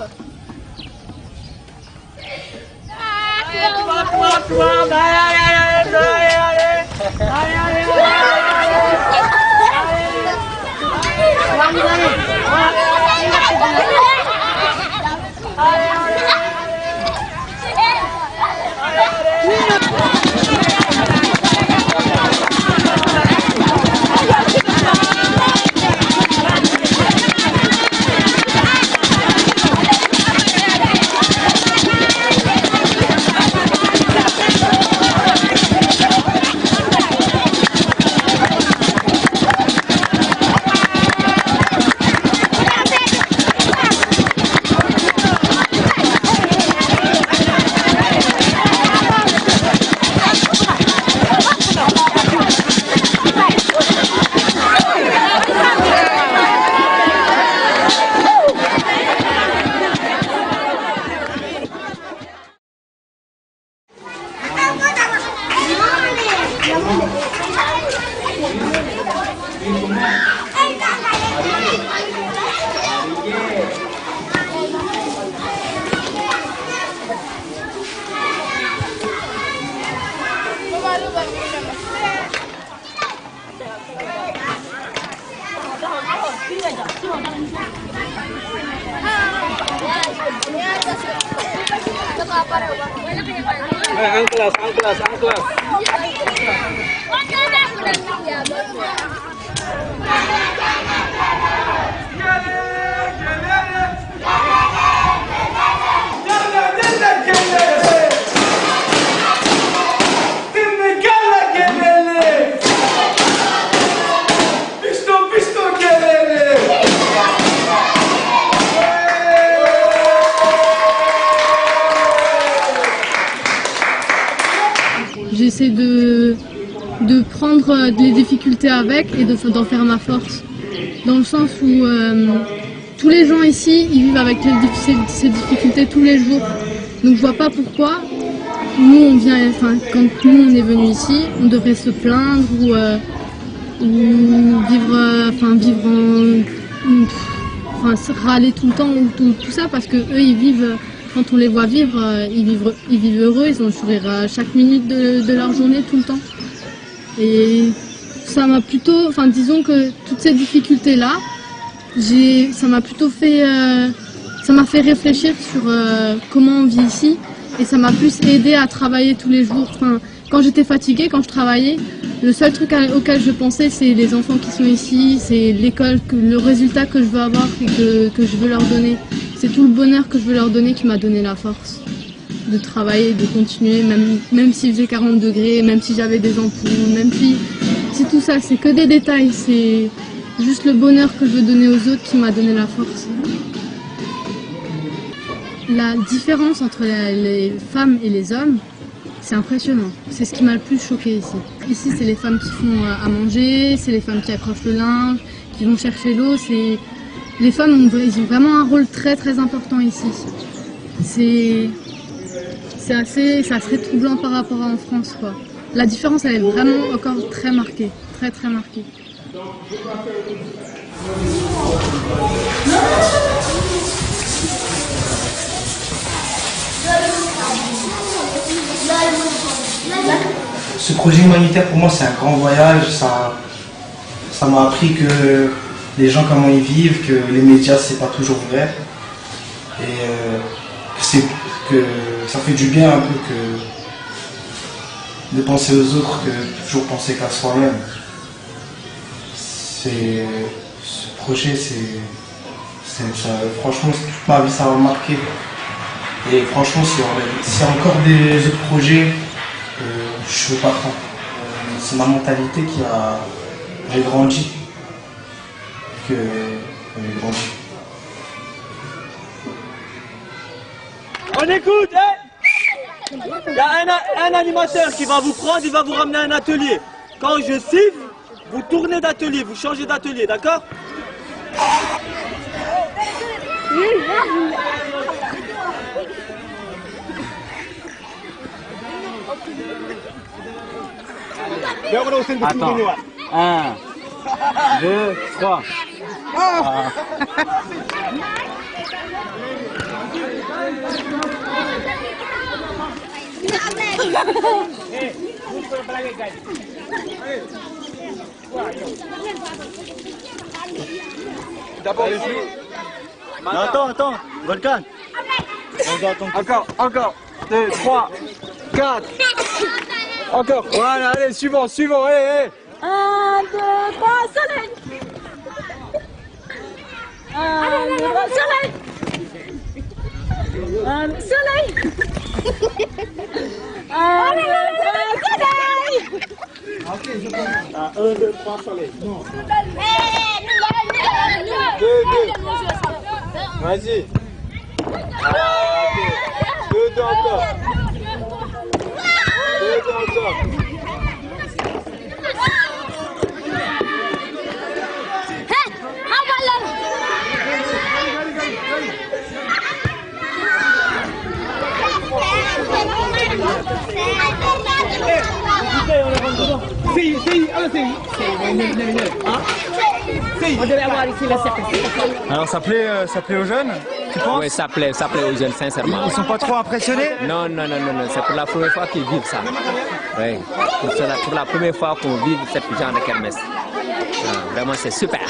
J'essaie de prendre les difficultés avec et d'en faire ma force. Dans le sens où tous les gens ici, ils vivent avec ces difficultés tous les jours. Donc je vois pas pourquoi nous, quand nous on est venus ici, on devrait se plaindre ou vivre râler tout le temps ou tout ça, parce que eux ils vivent. Quand on les voit vivre, ils vivent heureux, ils ont le sourire à chaque minute de leur journée, tout le temps. Et ça m'a plutôt, disons que toutes ces difficultés-là, ça m'a plutôt fait, ça m'a fait réfléchir sur comment on vit ici, et ça m'a plus aidé à travailler tous les jours. Quand j'étais fatiguée, quand je travaillais, le seul truc auquel je pensais, c'est les enfants qui sont ici, c'est l'école, le résultat que je veux avoir et que je veux leur donner. C'est tout le bonheur que je veux leur donner qui m'a donné la force de travailler, de continuer, même s'il faisait 40 degrés, même si j'avais des ampoules, même si c'est tout ça, c'est que des détails, c'est juste le bonheur que je veux donner aux autres qui m'a donné la force. La différence entre les femmes et les hommes, c'est impressionnant. C'est ce qui m'a le plus choqué ici. Ici, c'est les femmes qui font à manger, c'est les femmes qui accrochent le linge, qui vont chercher l'eau. Les femmes ils ont vraiment un rôle très très important ici. C'est assez troublant par rapport à en France, quoi. La différence, elle est vraiment encore très marquée, très très marquée. Ce projet humanitaire, pour moi, c'est un grand voyage. Ça m'a appris que les gens, comment ils vivent, que les médias, c'est pas toujours vrai. Et que ça fait du bien un peu de penser aux autres que de toujours penser qu'à soi-même. Ce projet, franchement, toute ma vie, ça m'a marqué. Et franchement, s'il y a encore des autres projets, je suis pas prêt. C'est ma mentalité qui a grandi. On écoute, hein? Il y a un animateur qui va vous prendre, il va vous ramener à un atelier. Quand je siffle, vous tournez d'atelier, vous changez d'atelier, d'accord? Attends. 1, 2, 3. D'abord ici. Non, attends, Volcan. Encore. 2, 3, 4. Encore. Voilà, allez, suivant, hé. 1, 2, 3, soleil. 1, 2, 3, soleil. Soleil. 1, 2, 3, soleil. 1, 2, 3, soleil. Non. 2. Vas-y. 2 encore. 2 encore. On devait avoir ici la certitude. Alors ça plaît aux jeunes, tu penses? Oui, ça plaît aux jeunes, sincèrement. Ils sont pas trop impressionnés? Non, c'est pour la première fois qu'ils vivent ça. Oui, c'est pour la première fois qu'on vit cette genre de kermesse. Vraiment, c'est super.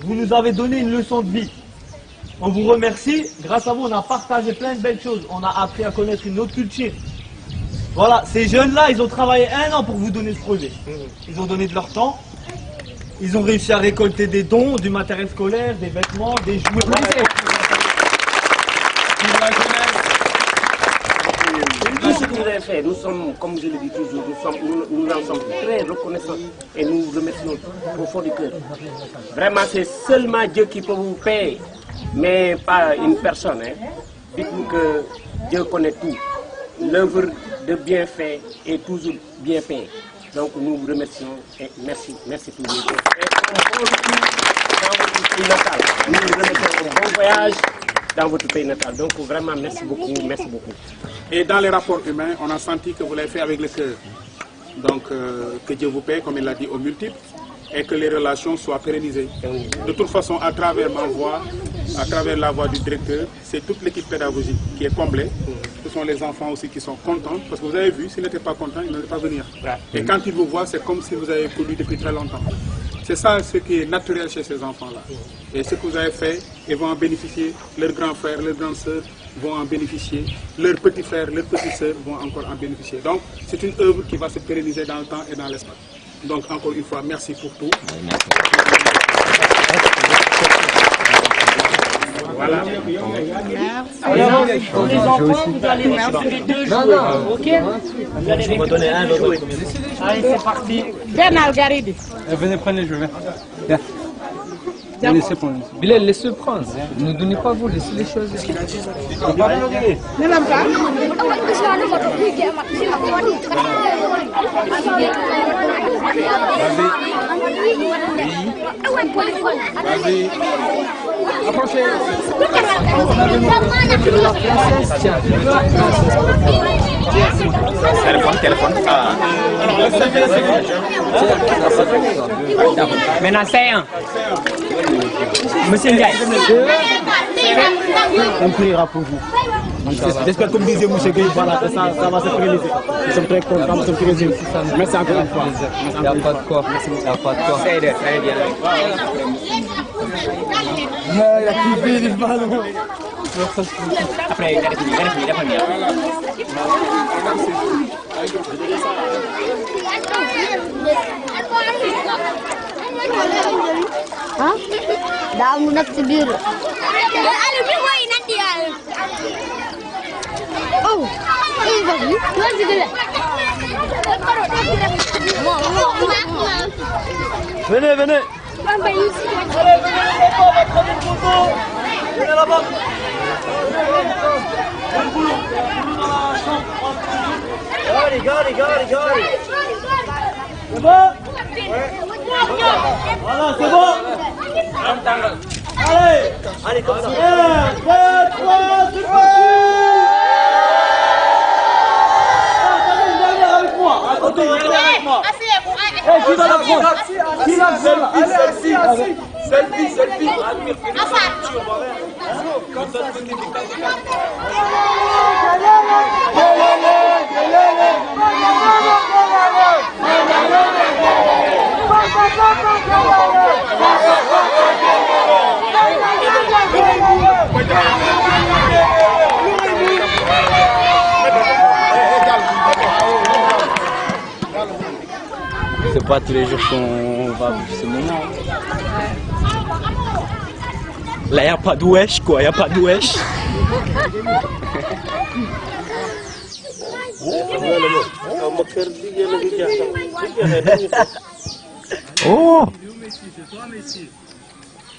Vous nous avez donné une leçon de vie. On vous remercie. Grâce à vous, on a partagé plein de belles choses. On a appris à connaître une autre culture. Voilà, ces jeunes-là, ils ont travaillé 1 an pour vous donner ce projet. Ils ont donné de leur temps. Ils ont réussi à récolter des dons, du matériel scolaire, des vêtements, des jouets. Tout ce que vous avez fait, nous sommes, comme je le dis toujours, nous en sommes très reconnaissants et nous vous remercions au fond du cœur. Vraiment, c'est seulement Dieu qui peut vous payer, mais pas une personne. Hein. Dites-vous que Dieu connaît tout. L'œuvre de bienfait est toujours bien payée. Donc nous vous remercions et merci pour vous. Et on retrouve dans votre pays natal. Nous vous remercions pour un bon voyage dans votre pays natal. Donc vraiment merci beaucoup. Et dans les rapports humains, on a senti que vous l'avez fait avec le cœur. Donc que Dieu vous paie, comme il l'a dit, au multiple, et que les relations soient pérennisées. De toute façon, à travers ma voix, à travers la voix du directeur, c'est toute l'équipe pédagogique qui est comblée. Ce sont les enfants aussi qui sont contents, parce que vous avez vu, s'ils n'étaient pas contents, ils n'allaient pas venir. Et quand ils vous voient, c'est comme si vous avez connu depuis très longtemps. C'est ça ce qui est naturel chez ces enfants-là. Et ce que vous avez fait, ils vont en bénéficier, leurs grands frères, leurs grandes sœurs vont en bénéficier, leurs petits frères, leurs petites sœurs vont encore en bénéficier. Donc c'est une œuvre qui va se pérenniser dans le temps et dans l'espace. Donc encore une fois, merci pour tout. Voilà. Alors, pour les enfants, vous allez récupérer 2 jouets, ok? Vous allez récupérer 2 jouets. Allez, c'est parti. Bien, Margaride. Venez prendre les jouets. Laissez prendre. Bilal, laissez prendre. Ne donnez pas vous, laissez les choses. Vas-y. Approchez. La princesse, tiens. Téléphone. Maintenant, c'est un. Monsieur Ndiaye. On priera pour vous. J'espère, comme disait Mouché, que voilà, ça va se réaliser. Nous sommes très contents, nous sommes très heureux. Merci encore une fois. Il n'y a pas de quoi. Il n'y a pas de quoi. Il a kiffé les ballons. Après, il a pas bien. Hah? Dah munak sibir. Ada juga nanti ya. Oh, ini bagus. Tuan juga. Venez, venez. Sampai ici. Allez, venez, on va prendre une photo. Venez là-bas. Gari. C'est bon? Voilà, c'est bon. Allez, comme ça. 1, 2, 3, c'est parti. Avec moi. Attendez, avec moi. Qui va la prendre? Qui la selfie. C'est pas tous les jours qu'on va vivre ce moment. Là, y a pas de wesh, quoi. Y a pas de wesh. Oh.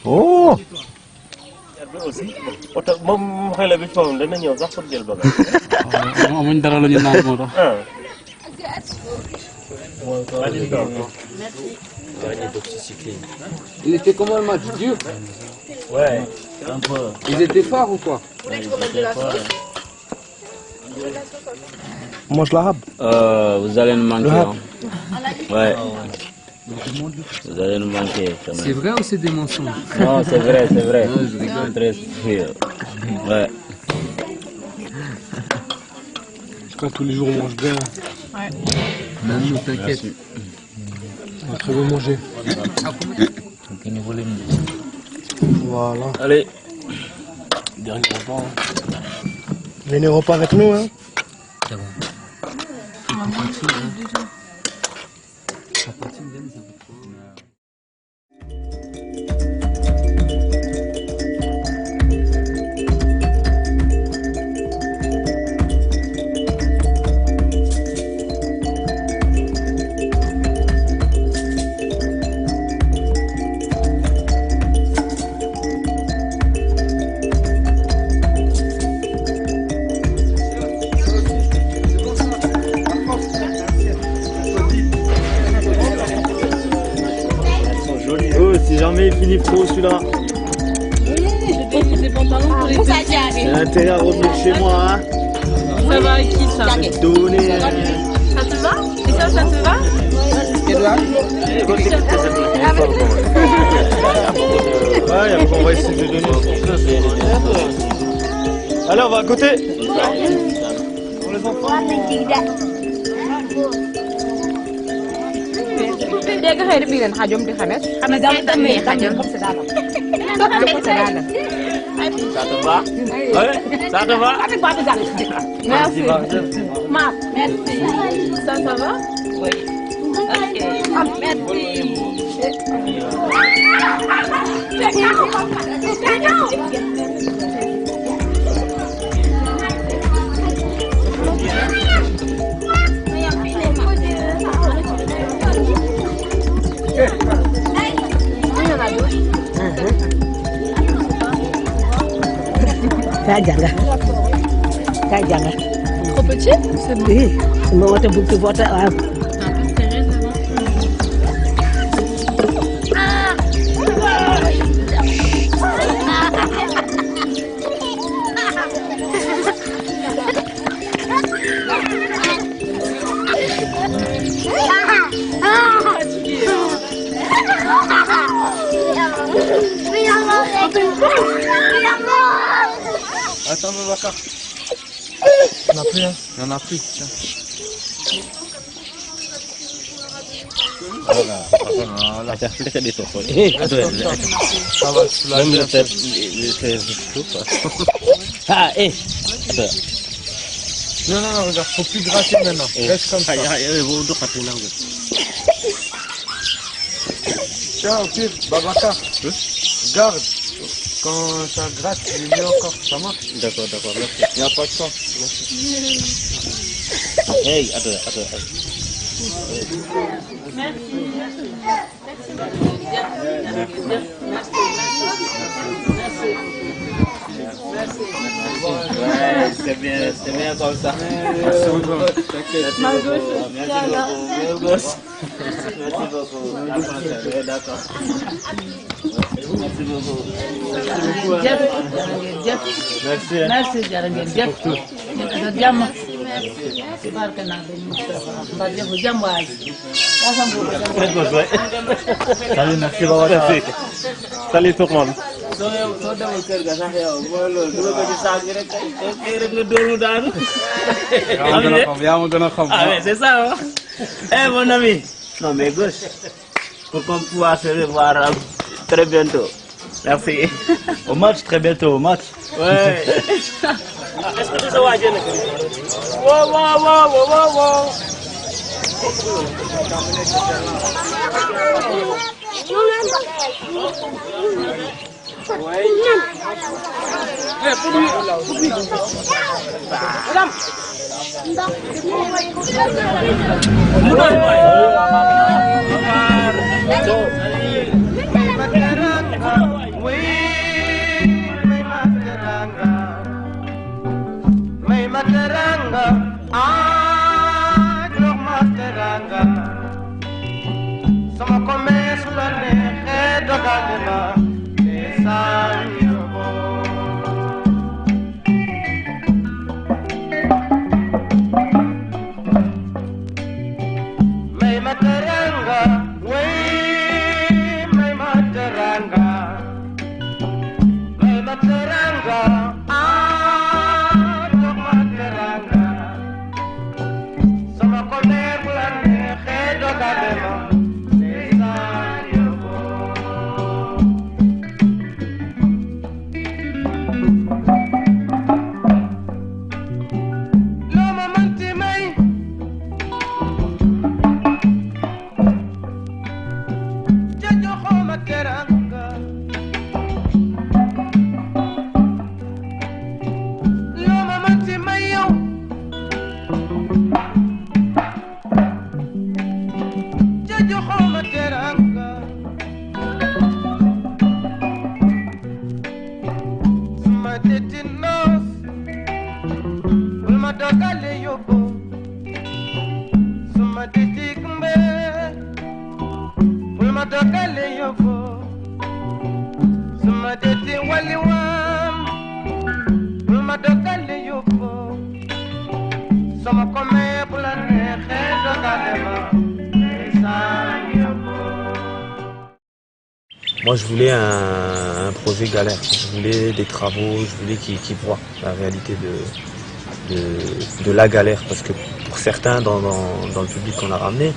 Oh. Oto moom xale bi foofu dana ñëw sax pour jël bagage. Amuñ dara la ñu naan moo tax. Il était comment le match? Dur? Ouais, un peu. Ils étaient forts ou quoi? On mange l'arabe. Vous allez nous manquer. Hein. Ouais. Vous allez nous manquer. C'est vrai ou c'est des mensonges? Non, c'est vrai. Non, je rigole. Très sûr. Ouais. Quand tous les jours on mange bien. Ouais. Même nous, t'inquiète. On va très bien manger. Voilà. Allez. Dernier repas. Venez au repas avec nous. Hein. Ça va. Si jamais il finit pro celui-là, Oui, je donne des pantalons pour les petits. j'ai intérêt à revenir chez moi. Hein. Ça va avec qui ça? Donner. Ça te va? Et ça te va? Ouais, on va essayer de donner. Allez, on va à côté. Pour les enfants. Dia ka xëy na bii leen xajom di xamet. Xamet daal mais xajom comme c'est daal. Comme c'est daal. Ça te va? Ouais, ça te va? Merci. Ma, merci. Ça va? Oui. Ok. Jangan. Trop petit? C'est bon. Oui, semua water bukti water. Attends, Babacar. Il n'y en a plus, hein. Il n'y en a plus, tiens. Voilà. C'est des toffes. Ça va soulager. Même le tête, Ah, attends. Non, regarde, faut plus gratter maintenant. Reste comme ça. Tiens, au pire, Babacar, garde. Quand ça gratte, il est mieux encore. Ça marche? D'accord, merci. Il n'y a pas de temps. Merci. Hey, attends. Ouais, c'est bien comme ça. Merci beaucoup. Ma gauche, merci beaucoup. D'accord. Merci beaucoup. Merci pour tout. Salut, merci Babacar. Salut tout le monde. C'est ça, hein? Eh, mon ami. Non, mais gauche. Pour qu'on puisse se revoir très bientôt. Merci. Au match, très bientôt, au match. Ouais. Est-ce que tu sais waajal na wow. Moi, je voulais un projet galère. Je voulais des travaux, je voulais qu'ils voient la réalité de la galère. Parce que pour certains, dans le public qu'on a ramené,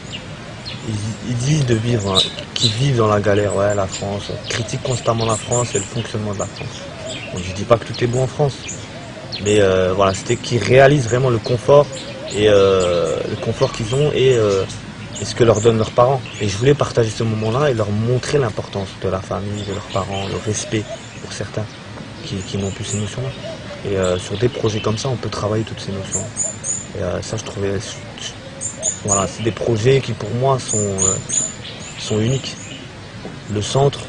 ils disent de vivre, qu'ils vivent dans la galère. Ouais, la France, on critique constamment la France et le fonctionnement de la France. Bon, je dis pas que tout est bon en France, mais voilà, c'était qu'ils réalisent vraiment le confort et le confort qu'ils ont et ce que leur donnent leurs parents. Et je voulais partager ce moment-là et leur montrer l'importance de la famille, de leurs parents, le respect pour certains qui n'ont plus ces notions-là. Et sur des projets comme ça, on peut travailler toutes ces notions. Et ça, je trouvais... Voilà, c'est des projets qui pour moi sont uniques. Le centre,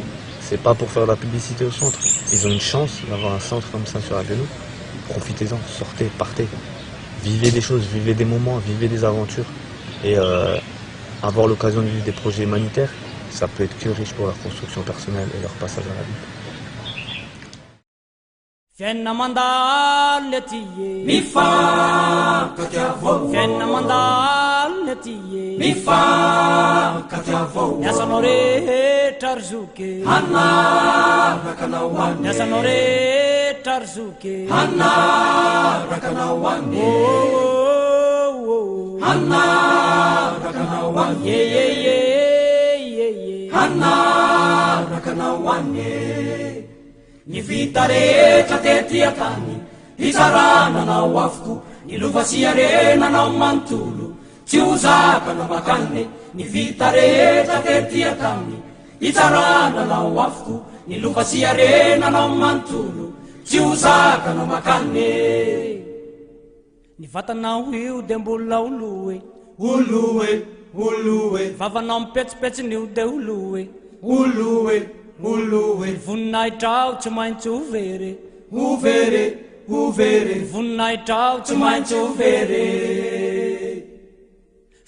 c'est pas pour faire de la publicité au centre. Ils ont une chance d'avoir un centre comme ça sur Haguenau. Profitez-en, sortez, partez. Vivez des choses, vivez des moments, vivez des aventures. Et avoir l'occasion de vivre des projets humanitaires, ça peut être que riche pour leur construction personnelle et leur passage à la vie. Fenna mandal letiye mi fa katavo Fenna mandal letiye mi fa katavo Yasanore tarzuke Anna rakanawan Yasanore tarzuke Hanna rakana wange Hanna rakana wange Hanna rakana wange Ni vitare tateti atani Isarana na wafku Ni luvasiare na mantulu Chiuzaka na makane Ni vitare tateti atani Isarana na wafku Ni luvasiare na mantulu Chiuzaka na makane Ni vatanao io de mbola oloe Vavanao mipetsipetsy nio de oloe Voninahitra tsy maintsy overe Voninahitra tsy maintsy overe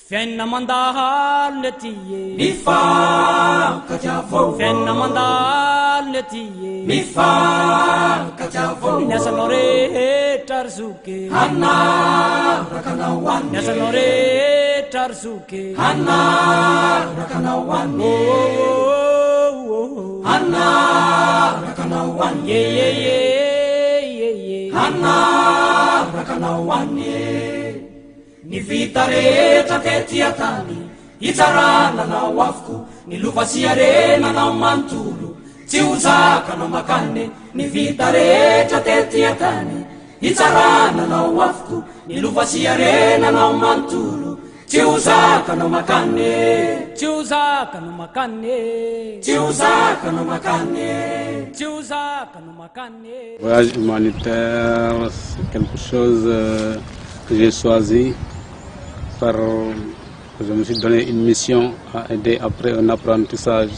Fiainana mandalo le tie Mifankatiavao Fiainana mandalo le tie Mifankatiavao Niasanao rehetra arzoky Hanna rakana wange Niasanao rehetra arzoky Hanna rakana wange Hanna rakana wange Hanna rakana wange Ni vita rehetra tety atany Itsarana na wafku Ni luvasiarena na mantulu Tsy hozaka na makane Ni vita rehetra tety atany Itsarana na wafku Ni luvasiarena na mantulu Tsy hozaka na makane Tsy hozaka no makane Tsy hozaka na makane Tsy hozaka no makane Voyage humanitaire, c'est quelque chose que j'ai choisi car je me suis donné une mission à aider après un apprentissage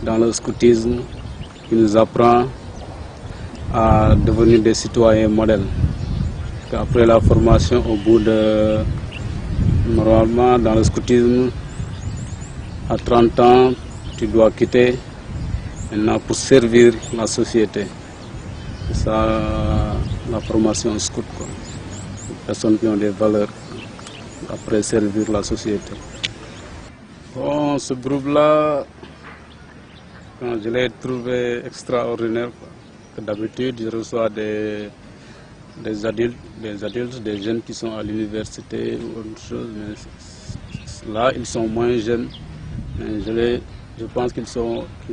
dans le scoutisme qui nous apprend à devenir des citoyens modèles. Après la formation, au bout de, normalement dans le scoutisme, à 30 ans, tu dois quitter maintenant pour servir la société. C'est ça la formation scout, quoi. Les personnes qui ont des valeurs après servir la société. Bon, ce groupe-là, je l'ai trouvé extraordinaire. D'habitude, je reçois des adultes, des jeunes qui sont à l'université ou autre chose. Mais là, ils sont moins jeunes. Mais je pense qu'ils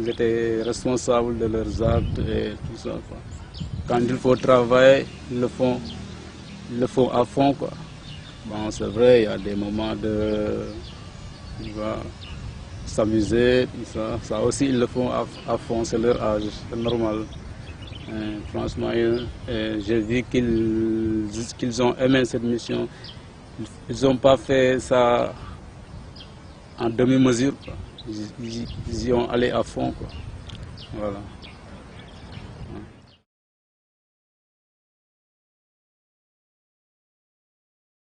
étaient responsables de leurs actes et tout ça, quoi. Quand il faut travailler, ils le font à fond, quoi. Bon, c'est vrai, il y a des moments de s'amuser, tout ça. Ça aussi, ils le font à fond, c'est leur âge, c'est normal. Franchement, j'ai vu qu'ils ont aimé cette mission. Ils n'ont pas fait ça en demi-mesure, quoi. Ils y ont allé à fond, quoi. Voilà.